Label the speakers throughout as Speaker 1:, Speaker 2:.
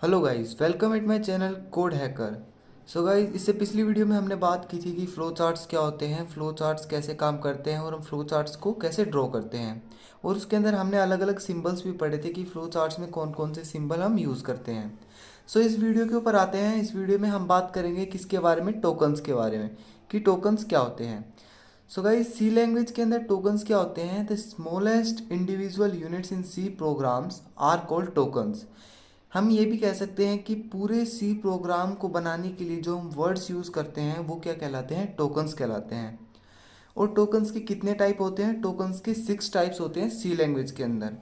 Speaker 1: Hello guys, welcome at my channel code hacker. So guys, इससे पिछली video में हमने बात की थी कि फ़्लो चार्ट्स क्या होते हैं, फ़्लो चार्ट्स कैसे काम करते हैं और हम फ़्लो चार्ट्स को कैसे ड्रॉ करते हैं। और उसके अंदर हमने अलग अलग सिंबल्स भी पढ़े थे कि फ़्लो चार्ट्स में कौन कौन से सिंबल हम यूज़ करते हैं। सो इस वीडियो के ऊपर आते हैं। इस वीडियो में हम बात करेंगे किसके बारे में, टोकन्स के बारे में, कि टोकन्स क्या होते हैं। सो गाइस, सी लैंग्वेज के अंदर टोकन्स क्या होते हैं? The smallest individual units in C programs are called tokens. हम ये भी कह सकते हैं कि पूरे सी प्रोग्राम को बनाने के लिए जो हम वर्ड्स यूज़ करते हैं वो क्या कहलाते हैं? टोकन्स कहलाते हैं। और टोकन्स के कितने टाइप होते हैं? टोकन्स के 6 टाइप्स होते हैं सी लैंग्वेज के अंदर।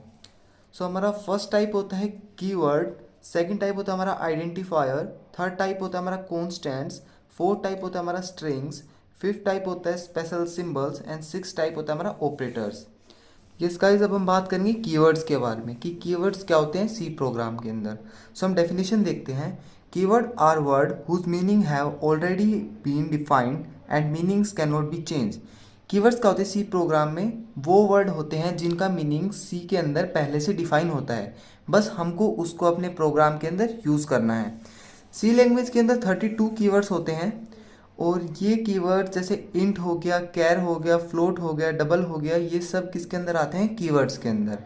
Speaker 1: सो हमारा फर्स्ट टाइप होता है कीवर्ड, सेकंड टाइप होता है हमारा आइडेंटिफायर, थर्ड टाइप होता है हमारा कॉन्स्टेंट्स, फोर्थ टाइप होता है हमारा स्ट्रिंग्स, फिफ्थ टाइप होता है special symbols and six type होता है हमारा ऑपरेटर्स। ये गाइस, अब हम बात करेंगे कीवर्ड्स के बारे में कि कीवर्ड्स क्या होते हैं सी प्रोग्राम के अंदर। सो हम डेफिनेशन देखते हैं। Keyword are word whose meaning have already been defined and meanings can not be change. Keywords क्या होते हैं सी प्रोग्राम में? वो वर्ड होते हैं जिनका मीनिंग सी के अंदर पहले से डिफाइन होता है, बस हमको उसको अपने प्रोग्राम के अंदर यूज़ करना है। सी लैंग्वेज के अंदर 32 कीवर्ड्स होते हैं। और ये कीवर्ड जैसे इंट हो गया, कैर हो गया, फ्लोट हो गया, डबल हो गया, ये सब किसके अंदर आते हैं? कीवर्ड्स के अंदर।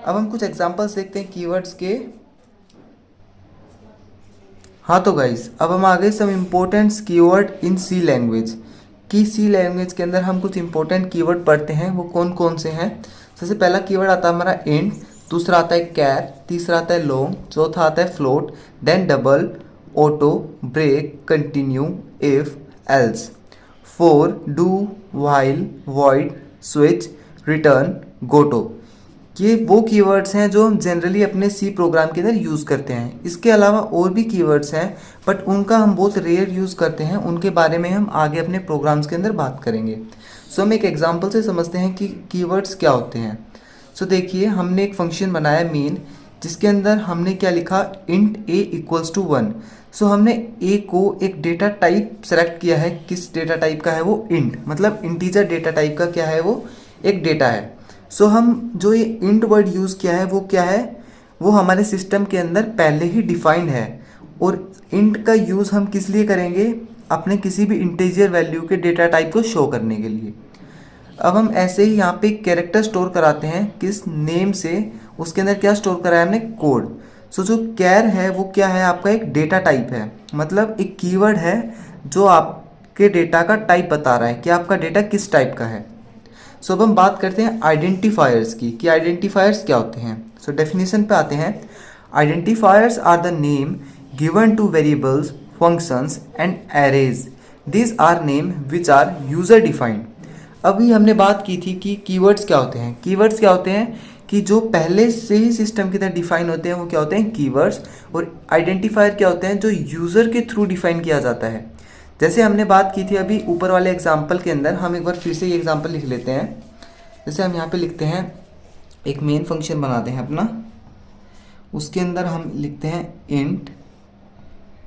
Speaker 1: अब हम कुछ एग्जांपल्स देखते हैं कीवर्ड्स के। हाँ तो गाइस, अब हम आगे some important keyword in C language. कि सी लैंग्वेज के अंदर हम कुछ इंपॉर्टेंट कीवर्ड पढ़ते हैं, वो कौन कौन से हैं। सबसे पहला कीवर्ड आता है हमारा इंट, दूसरा आता है कैर, तीसरा आता है लॉन्ग, चौथा आता है float, then double, auto, break, continue, if, else. For do, while, void, switch, return, goto. ये वो कीवर्ड्स हैं जो हम जनरली अपने सी प्रोग्राम के अंदर यूज़ करते हैं। इसके अलावा और भी कीवर्ड्स हैं, बट उनका हम बहुत रेयर यूज़ करते हैं। उनके बारे में हम आगे अपने प्रोग्राम्स के अंदर बात करेंगे। सो हम एक एग्जांपल से समझते हैं कि कीवर्ड्स क्या होते हैं। सो देखिए, हमने एक फंक्शन बनाया मेन, जिसके अंदर हमने क्या लिखा? Int a equals to 1। So हमने a को एक डेटा टाइप सेलेक्ट किया है। किस डेटा टाइप का है वो? इंट, मतलब इंटीजर डेटा टाइप का क्या है वो? एक डेटा है। सो हम जो ये इंट वर्ड यूज़ किया है वो क्या है? वो हमारे सिस्टम के अंदर पहले ही डिफाइंड है। और इंट का यूज़ हम किस लिए करेंगे? अपने किसी भी इंटीजर वैल्यू के डेटा टाइप को शो करने के लिए। अब हम ऐसे ही यहाँ पे कैरेक्टर स्टोर कराते हैं। किस नेम से? उसके अंदर क्या स्टोर करा है हमने? कोड। सो जो कैर है वो क्या है? आपका एक डेटा टाइप है, मतलब एक कीवर्ड है जो आपके डेटा का टाइप बता रहा है कि आपका डेटा किस टाइप का है। सो अब हम बात करते हैं आइडेंटिफायर्स की कि आइडेंटिफायर्स क्या होते हैं। सो डेफिनेशन पे आते हैं। Identifiers are the name given to variables, functions and arrays. These are name which are user defined. अभी हमने बात की थी कि कीवर्ड्स क्या होते हैं। कीवर्ड्स क्या होते हैं कि जो पहले से ही सिस्टम की तरह डिफाइन होते हैं, वो क्या होते हैं? कीवर्ड्स। और आइडेंटिफायर क्या होते हैं? जो यूज़र के थ्रू डिफाइन किया जाता है। जैसे हमने बात की थी अभी ऊपर वाले एग्जाम्पल के अंदर, हम एक बार फिर से ये एग्जाम्पल लिख लेते हैं। जैसे हम यहाँ पे लिखते हैं, एक मेन फंक्शन बनाते हैं अपना, उसके अंदर हम लिखते हैं int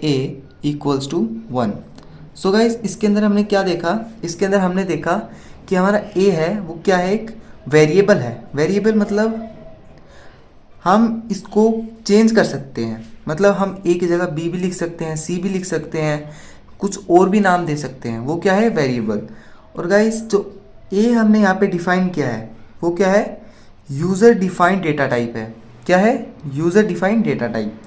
Speaker 1: a equals to 1। So guys, इसके अंदर हमने क्या देखा? इसके अंदर हमने देखा कि हमारा a है वो क्या है? एक वेरिएबल है। वेरिएबल मतलब हम इसको चेंज कर सकते हैं, मतलब हम a की जगह b भी लिख सकते हैं, c भी लिख सकते हैं, कुछ और भी नाम दे सकते हैं। वो क्या है? वेरिएबल। और गाइस, जो a हमने यहाँ पे डिफाइन किया है वो क्या है? यूज़र डिफाइंड डेटा टाइप है। क्या है? User defined data type.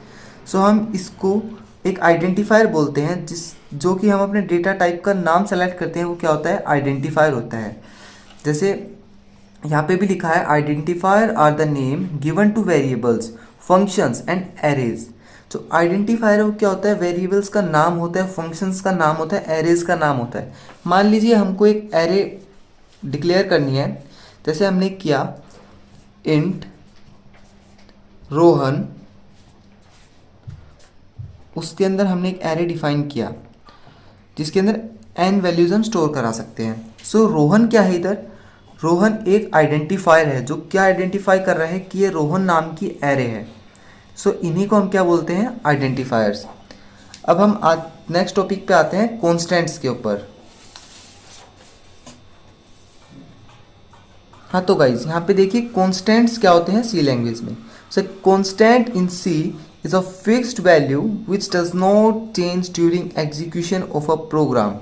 Speaker 1: So हम इसको एक आइडेंटिफायर बोलते हैं, जो कि हम अपने डेटा टाइप का नाम सेलेक्ट करते हैं, वो क्या होता है? आइडेंटिफायर होता है। जैसे यहाँ पे भी लिखा है, identifier are the name given to variables, functions and arrays. जो आइडेंटिफायर वो क्या होता है? वेरिएबल्स का नाम होता है, फंक्शंस का नाम होता है, एरेज का नाम होता है। मान लीजिए हमको एक एरे डिक्लेयर करनी है। जैसे हमने किया इंट रोहन, उसके अंदर हमने एक एरे डिफाइन किया जिसके अंदर n वैल्यूज हम स्टोर करा सकते हैं। सो रोहन क्या है इधर? रोहन एक आइडेंटिफायर है जो क्या आइडेंटिफाई कर रहा है कि ये रोहन नाम की एरे है। सो इन्हीं को हम क्या बोलते हैं? आइडेंटिफायर्स। अब हम नेक्स्ट टॉपिक पे आते हैं, कॉन्स्टेंट्स के ऊपर। हाँ तो गाइज, यहाँ पे देखिए कॉन्स्टेंट्स क्या होते हैं सी लैंग्वेज में। So constant in C is a fixed value which does not change during execution of a program.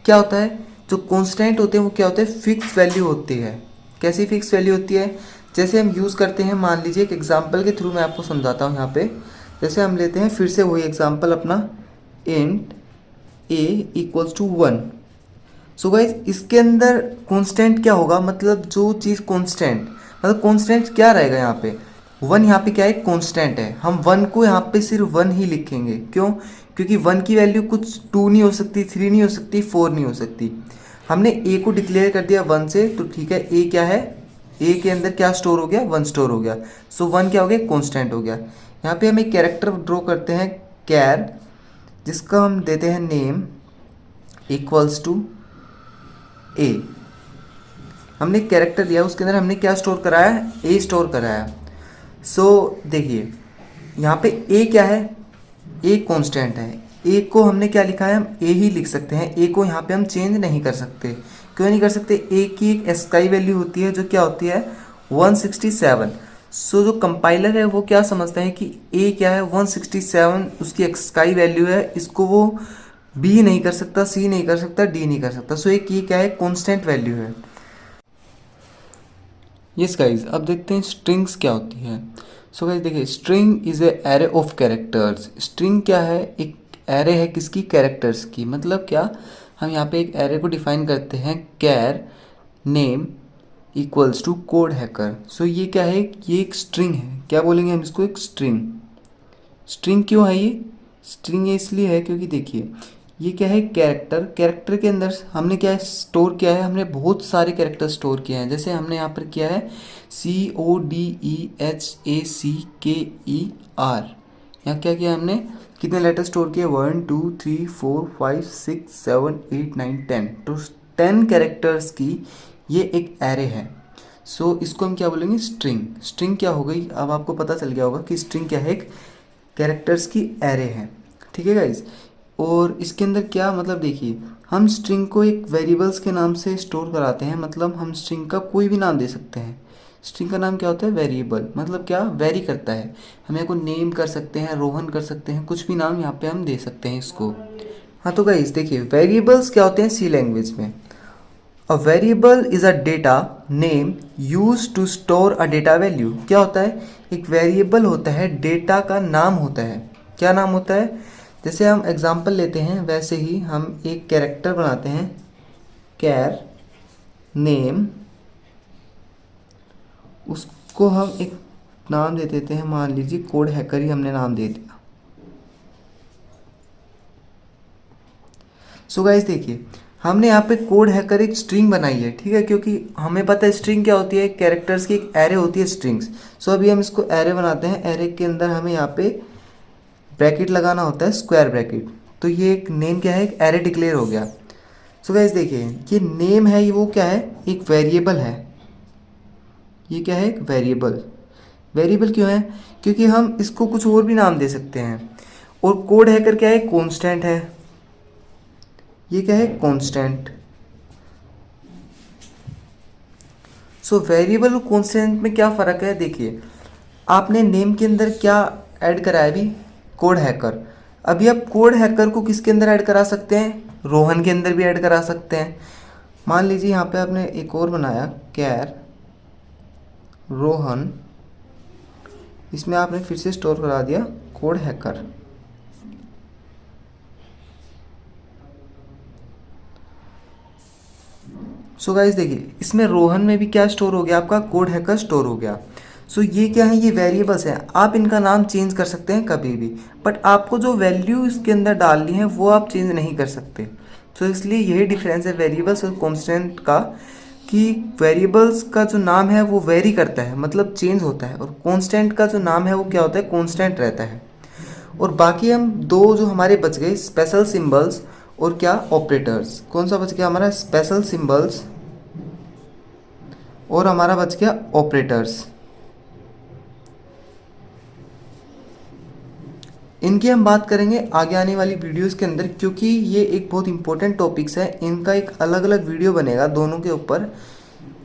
Speaker 1: क्या होता है, जो कॉन्स्टेंट होते हैं वो क्या होते हैं, फिक्स वैल्यू होती है। कैसी फिक्स वैल्यू होती है, जैसे हम यूज़ करते हैं, मान लीजिए एक एग्जांपल के थ्रू मैं आपको समझाता हूँ यहाँ पे। जैसे हम लेते हैं फिर से वही एग्जांपल अपना, int a equals to 1। So guys इसके अंदर कांस्टेंट क्या होगा, मतलब जो चीज़ कांस्टेंट, मतलब कांस्टेंट क्या रहेगा यहाँ पे, 1 यहाँ पे क्या है, कांस्टेंट है। हम 1 को यहाँ पे सिर्फ 1 ही लिखेंगे, क्यों, क्योंकि 1 की वैल्यू कुछ 2 नहीं हो सकती, 3 नहीं हो सकती, 4 नहीं हो सकती। हमने a को डिक्लेयर कर दिया 1 से, तो ठीक है, a क्या है, a के अंदर क्या स्टोर हो गया, 1 स्टोर हो गया। सो 1 क्या हो गया, कांस्टेंट हो गया। यहाँ पे हम एक कैरेक्टर ड्रॉ करते हैं कैर, जिसका हम देते हैं नेम इक्वल्स टू ए। हमने एक कैरेक्टर दिया, उसके अंदर हमने क्या स्टोर कराया, ए स्टोर कराया। सो देखिए यहाँ पे ए क्या है, ए कांस्टेंट है। ए को हमने क्या लिखा है, हम ए ही लिख सकते हैं। ए को यहाँ पे हम चेंज नहीं कर सकते। क्यों नहीं कर सकते, ए की एक एस्काई वैल्यू होती है जो क्या होती है 167। सो जो कंपाइलर है वो क्या समझता है कि ए क्या है 167 उसकी एस्काई वैल्यू है, इसको वो बी नहीं कर सकता, सी नहीं कर सकता, डी नहीं कर सकता। सो एक ये क्या है, कॉन्स्टेंट वैल्यू है। यस गाइज, अब देखते हैं स्ट्रिंग्स क्या होती है। सो गाइज देखिए, string is a array of characters. String क्या है, एक एरे है किसकी, कैरेक्टर्स की। मतलब क्या, हम यहाँ पे एक एरे को डिफाइन करते हैं, char name equals to code hacker. So ये क्या है, ये एक स्ट्रिंग है। क्या बोलेंगे हम इसको, एक स्ट्रिंग। स्ट्रिंग क्यों है ये, स्ट्रिंग ये इसलिए है क्योंकि देखिए ये क्या है, कैरेक्टर। कैरेक्टर के अंदर हमने क्या स्टोर किया है, हमने बहुत सारे कैरेक्टर स्टोर किए हैं। जैसे हमने यहाँ पर किया है CODEHACKER। यहाँ क्या किया हमने, कितने लेटर स्टोर किए, 1 2 3 4 5 6 7 8 9 10। तो 10 कैरेक्टर्स की ये एक एरे है। सो इसको हम क्या बोलेंगे, स्ट्रिंग। स्ट्रिंग क्या हो गई, अब आपको पता चल गया होगा कि स्ट्रिंग क्या है, एक कैरेक्टर्स की एरे है। ठीक है गाइज, और इसके अंदर क्या मतलब, देखिए हम स्ट्रिंग को एक वेरिएबल्स के नाम से स्टोर कराते हैं। मतलब हम स्ट्रिंग का कोई भी नाम दे सकते हैं। स्ट्रिंग का नाम क्या होता है, वेरिएबल। मतलब क्या, वेरी करता है। हम यहाँ को नेम कर सकते हैं, रोहन कर सकते हैं, कुछ भी नाम यहाँ पे हम दे सकते हैं इसको। हाँ तो गाइज देखिए, वेरिएबल्स क्या होते हैं सी लैंग्वेज में। A variable is a data name use to store a data value. क्या होता है, एक वेरिएबल होता है, डेटा का नाम होता है। क्या नाम होता है, जैसे हम एग्जांपल लेते हैं वैसे ही हम एक कैरेक्टर बनाते हैं, कैर नेम, उसको हम एक नाम दे देते हैं, मान लीजिए कोड हैकर ही हमने नाम दे दिया। सो गाइस देखिए, हमने यहाँ पे कोड हैकर एक स्ट्रिंग बनाई है, ठीक है, क्योंकि हमें पता है स्ट्रिंग क्या होती है, कैरेक्टर्स की एक एरे होती है स्ट्रिंग्स। सो अभी हम इसको एरे बनाते हैं। एरे के अंदर हमें यहाँ पे ब्रैकेट लगाना होता है, स्क्वायर ब्रैकेट। तो ये एक नेम क्या है, एक एरे डिक्लेयर हो गया। सो गाइस देखिए, ये नेम है, ये वो क्या है, एक वेरिएबल है। ये क्या है, एक वेरिएबल। वेरिएबल क्यों है, क्योंकि हम इसको कुछ और भी नाम दे सकते हैं। और कोड हैकर क्या है, कांस्टेंट है। ये क्या है, कांस्टेंट। सो वेरिएबल और कांस्टेंट में क्या फ़र्क है, देखिए आपने नेम के अंदर क्या ऐड करा है अभी, कोड हैकर। अभी आप कोड हैकर को किसके अंदर ऐड करा सकते हैं, रोहन के अंदर भी ऐड करा सकते हैं। मान लीजिए यहाँ पे आपने एक और बनाया, कैर रोहन, इसमें आपने फिर से स्टोर करा दिया कोड हैकर। सो गाइस देखिए, इसमें रोहन में भी क्या स्टोर हो गया, आपका कोड हैकर स्टोर हो गया। सो ये क्या है, ये वेरिएबल्स हैं, आप इनका नाम चेंज कर सकते हैं कभी भी, बट आपको जो वैल्यू इसके अंदर डालनी है वो आप चेंज नहीं कर सकते। सो इसलिए यही डिफरेंस है वेरिएबल्स और कांस्टेंट का, कि वेरिएबल्स का जो नाम है वो वेरी करता है, मतलब चेंज होता है, और कांस्टेंट का जो नाम है वो क्या होता है, कांस्टेंट रहता है। और बाकी हम दो जो हमारे बच गए, स्पेशल सिंबल्स और क्या, ऑपरेटर्स। कौन सा बच गया हमारा, स्पेशल सिंबल्स और हमारा बच गया ऑपरेटर्स। इनकी हम बात करेंगे आगे आने वाली वीडियोस के अंदर, क्योंकि ये एक बहुत इंपॉर्टेंट टॉपिक्स है। इनका एक अलग अलग वीडियो बनेगा दोनों के ऊपर।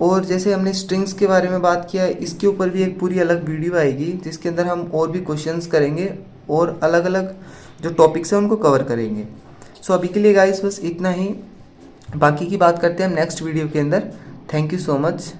Speaker 1: और जैसे हमने स्ट्रिंग्स के बारे में बात किया, इसके ऊपर भी एक पूरी अलग वीडियो आएगी जिसके अंदर हम और भी क्वेश्चंस करेंगे और अलग अलग जो टॉपिक्स हैं उनको कवर करेंगे। सो अभी के लिए गाइस बस इतना ही, बाकी की बात करते हैं हम नेक्स्ट वीडियो के अंदर। Thank you so much.